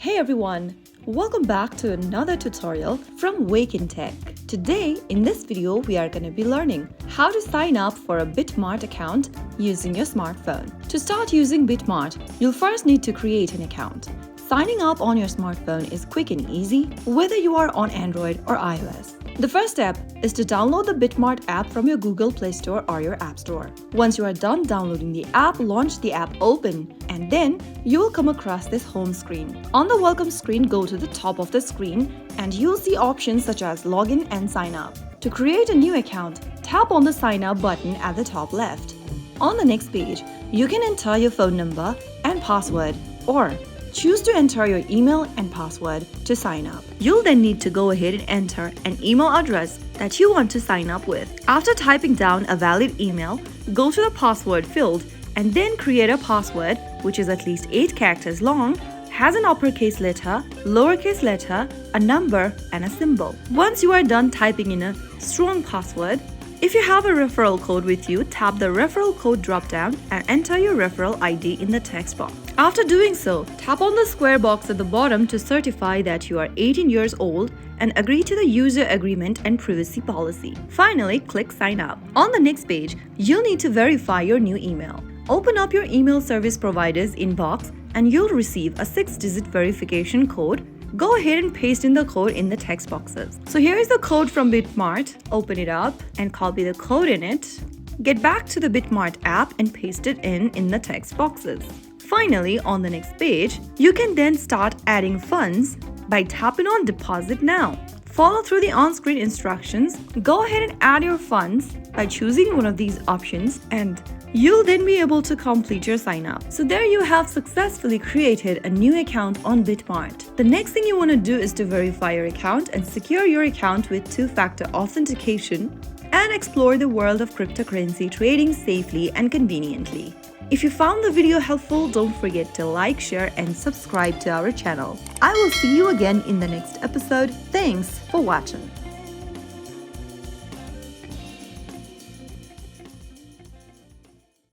Hey everyone! Welcome back to another tutorial from Wake&Tech. Today, in this video, we are going to be learning how to sign up for a BitMart account using your smartphone. To start using BitMart, you'll first need to create an account. Signing up on your smartphone is quick and easy, whether you are on Android or iOS. The first step is to download the BitMart app from your Google Play Store or your App Store. Once you are done downloading the app, launch the app open, and then you will come across this home screen. On the welcome screen, go to the top of the screen and you'll see options such as login and sign up. To create a new account, tap on the sign up button at the top left. On the next page, you can enter your phone number and password, or choose to enter your email and password to sign up. You'll then need to go ahead and enter an email address that you want to sign up with. After typing down a valid email, go to the password field and then create a password which is at least 8 characters long, has an uppercase letter, lowercase letter, a number, and a symbol. Once you are done typing in a strong password, if you have a referral code with you, tap the referral code drop-down and enter your referral ID in the text box. After doing so, tap on the square box at the bottom to certify that you are 18 years old and agree to the user agreement and privacy policy. Finally, click Sign Up. On the next page, you'll need to verify your new email. Open up your email service provider's inbox and you'll receive a 6-digit verification code. Go ahead and paste in the code in the text boxes. So here is the code from BitMart. Open it up and copy the code in it. Get back to the BitMart app and paste it in the text boxes. Finally, on the next page, you can then start adding funds by tapping on Deposit Now. Follow through the on-screen instructions. Go ahead and add your funds by choosing one of these options, and you'll then be able to complete your sign up. So there you have successfully created a new account on BitMart. The next thing you want to do is to verify your account and secure your account with two-factor authentication and explore the world of cryptocurrency trading safely and conveniently. If you found the video helpful, don't forget to like, share, and subscribe to our channel. I will see you again in the next episode. Thanks for watching.